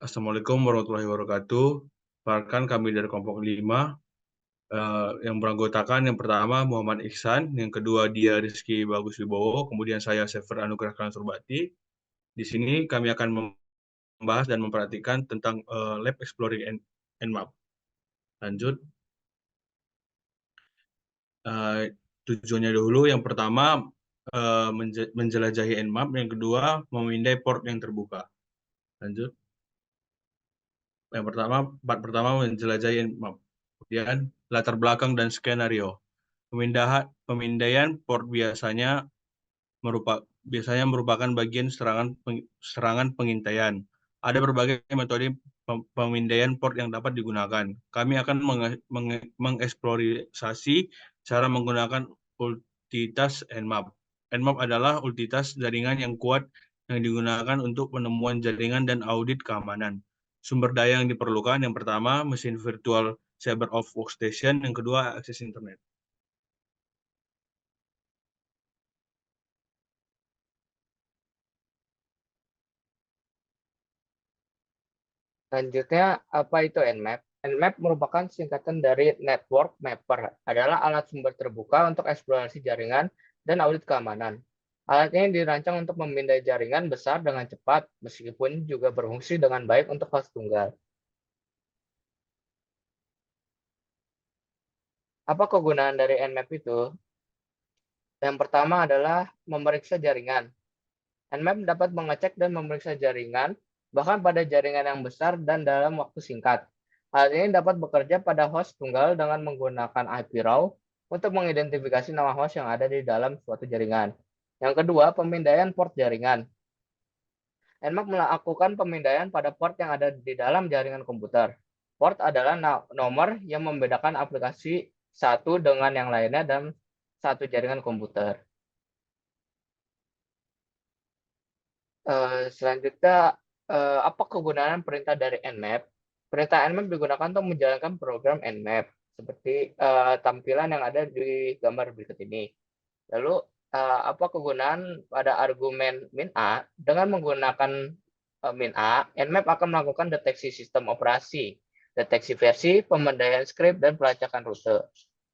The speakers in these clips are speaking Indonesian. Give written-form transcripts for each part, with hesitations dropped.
Assalamualaikum warahmatullahi wabarakatuh. Perkenalkan kami dari kelompok 5, yang beranggotakan yang pertama Muhammad Ihsan, yang kedua dia Rizky Bagus Wibowo, kemudian saya Sefer Anugrah Surbati. Di sini kami akan membahas dan memperhatikan tentang Lab Exploring Nmap. Lanjut. Tujuannya dulu, yang pertama menjelajahi Nmap, yang kedua memindai port yang terbuka. Lanjut. Yang pertama, part pertama menjelajahi map. Kemudian latar belakang dan skenario. Pemindaian port biasanya merupakan bagian serangan pengintaian. Ada berbagai metode pemindaian port yang dapat digunakan. Kami akan mengeksplorasi cara menggunakan ultitask Nmap. Nmap adalah ultitask jaringan yang kuat yang digunakan untuk penemuan jaringan dan audit keamanan. Sumber daya yang diperlukan, yang pertama mesin virtual server of workstation, yang kedua akses internet. Selanjutnya, apa itu Nmap? Nmap merupakan singkatan dari Network Mapper, adalah alat sumber terbuka untuk eksplorasi jaringan dan audit keamanan. Alat ini dirancang untuk memindai jaringan besar dengan cepat, meskipun juga berfungsi dengan baik untuk host tunggal. Apa kegunaan dari Nmap itu? Yang pertama adalah memeriksa jaringan. Nmap dapat mengecek dan memeriksa jaringan, bahkan pada jaringan yang besar dan dalam waktu singkat. Hal ini dapat bekerja pada host tunggal dengan menggunakan IP raw untuk mengidentifikasi nama host yang ada di dalam suatu jaringan. Yang kedua, pemindaian port jaringan. Nmap melakukan pemindaian pada port yang ada di dalam jaringan komputer. Port adalah nomor yang membedakan aplikasi satu dengan yang lainnya dalam satu jaringan komputer. Selanjutnya, apa kegunaan perintah dari Nmap? Perintah Nmap digunakan untuk menjalankan program Nmap, seperti tampilan yang ada di gambar berikut ini. Lalu, apa kegunaan pada argumen min A? Dengan menggunakan min A, Nmap akan melakukan deteksi sistem operasi, deteksi versi, pemindaian skrip, dan pelacakan rute.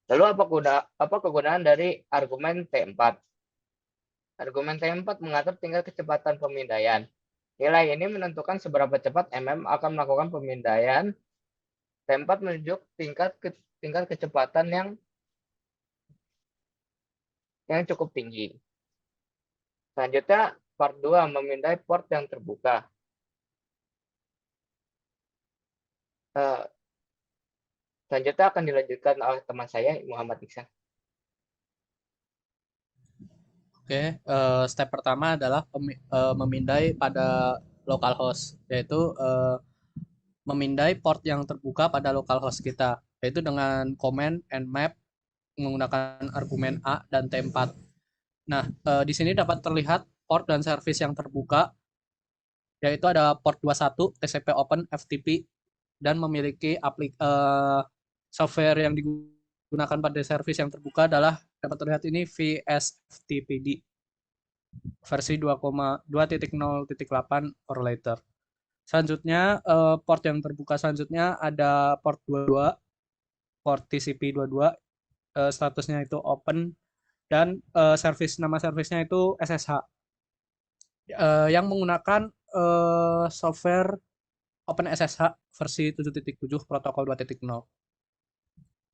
Lalu, apa kegunaan dari argumen T4? Argumen T4 mengatur tingkat kecepatan pemindaian. Nilai ini menentukan seberapa cepat akan melakukan pemindaian. T4 menunjuk tingkat kecepatan yang cukup tinggi. Selanjutnya, part 2, memindai port yang terbuka. Selanjutnya akan dilanjutkan oleh teman saya, Muhammad Iksan. Oke, step pertama adalah memindai pada localhost, yaitu memindai port yang terbuka pada localhost kita, yaitu dengan command nmap menggunakan argumen A dan T4. Nah, di sini dapat terlihat port dan service yang terbuka, yaitu ada port 21 TCP Open FTP dan memiliki software yang digunakan pada service yang terbuka adalah dapat terlihat ini VSFTPD versi 2.0.8 or later. Selanjutnya, port yang terbuka selanjutnya ada port 22, port TCP 22, statusnya itu open, dan nama servicenya itu SSH, yang menggunakan software OpenSSH versi 7.7 protokol 2.0.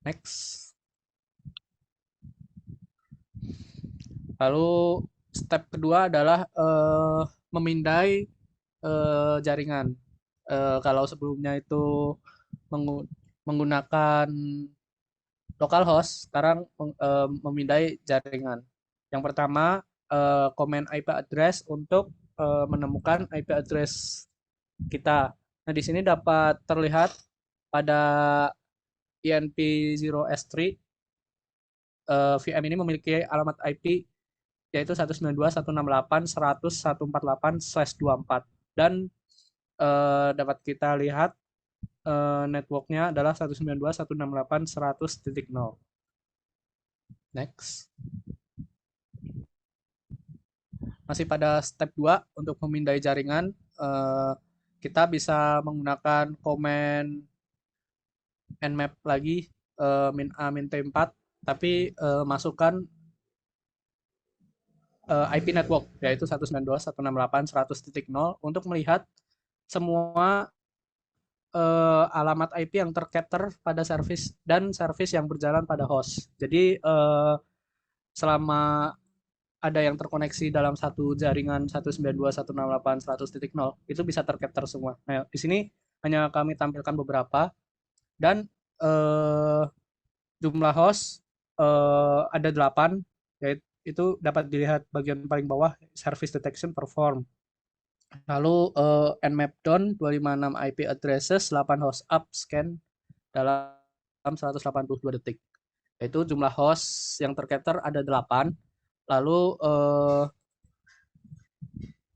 Next. Lalu step kedua adalah memindai jaringan. Kalau sebelumnya itu menggunakan localhost, sekarang memindai jaringan. Yang pertama, command IP address untuk menemukan IP address kita. Nah, di sini dapat terlihat pada INP0S3, VM ini memiliki alamat IP yaitu 192.168.100.148/24, dan dapat kita lihat networknya adalah 192.168.100.0. Next. Masih pada step 2 untuk memindai jaringan, kita bisa menggunakan komen nmap lagi min A min T4, tapi masukkan IP network yaitu 192.168.100.0 untuk melihat semua alamat IP yang tercapture pada service dan service yang berjalan pada host. Jadi selama ada yang terkoneksi dalam satu jaringan 192.168.100.0 itu bisa tercapture semua. Nah, di sini hanya kami tampilkan beberapa dan jumlah host ada 8, yaitu dapat dilihat bagian paling bawah service detection perform. Lalu nmap down 256 IP addresses 8 host up scan dalam 182 detik. Yaitu jumlah host yang tercapture ada 8. Lalu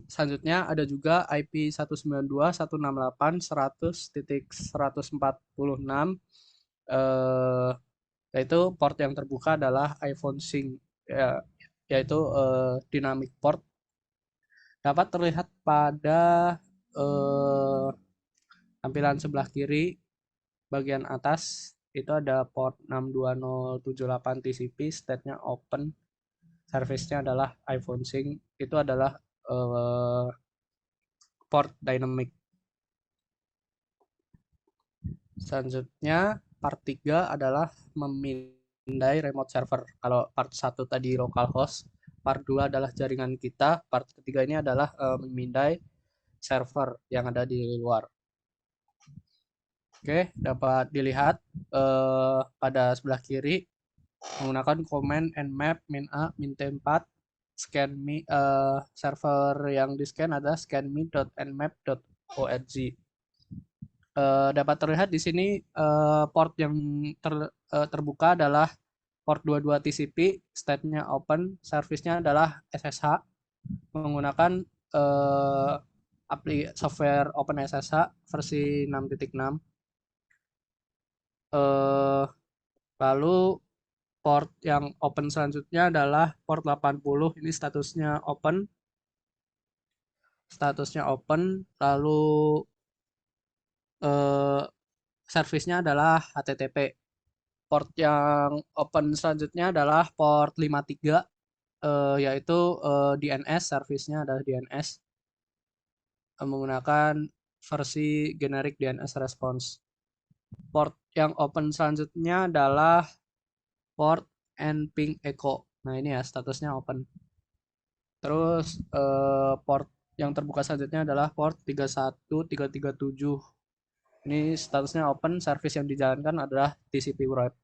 selanjutnya ada juga IP 192.168.100.146 yaitu port yang terbuka adalah iPhone Sync yaitu dynamic port. Dapat terlihat pada tampilan sebelah kiri bagian atas itu ada port 62078 TCP, state-nya open, service-nya adalah iPhone Sync, itu adalah port dynamic. Selanjutnya part 3 adalah memindai remote server. Kalau part 1 tadi localhost, part 2 adalah jaringan kita, part ketiga ini adalah memindai server yang ada di luar. Oke, dapat dilihat pada sebelah kiri menggunakan command nmap min A min T4 scan me server yang di scan adalah scanme.nmap.org. Dapat terlihat di sini port yang terbuka adalah port 22 TCP, state-nya open, service-nya adalah SSH menggunakan software OpenSSH versi 6.6. Lalu port yang open selanjutnya adalah port 80, ini statusnya open. Lalu service-nya adalah HTTP. Port yang open selanjutnya adalah port 53 yaitu DNS, service-nya adalah DNS menggunakan versi generic DNS response. Port yang open selanjutnya adalah port nping echo. Nah, ini ya statusnya open. Terus port yang terbuka selanjutnya adalah port 31337. Ini statusnya open, service yang dijalankan adalah TCP wrap.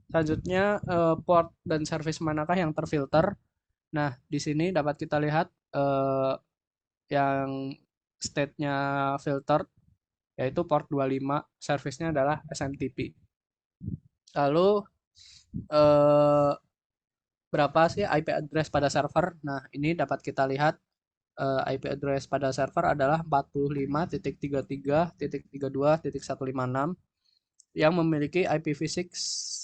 Selanjutnya port dan service manakah yang terfilter? Nah, di sini dapat kita lihat yang state-nya filtered yaitu port 25, service-nya adalah SMTP. Lalu berapa sih IP address pada server? Nah, ini dapat kita lihat IP address pada server adalah 45.33.32.156 yang memiliki IPv6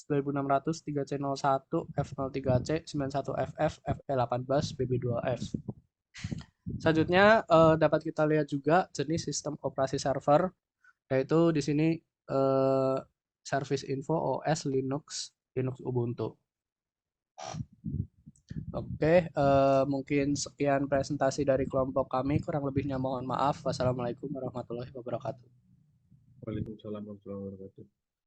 2600 3C01 F03C 91FF FE18 BB2F. Selanjutnya dapat kita lihat juga jenis sistem operasi server, yaitu di sini service info OS Linux Ubuntu. Oke, mungkin sekian presentasi dari kelompok kami. Kurang lebihnya mohon maaf. Wassalamualaikum warahmatullahi wabarakatuh. Waalaikumsalam warahmatullahi wabarakatuh.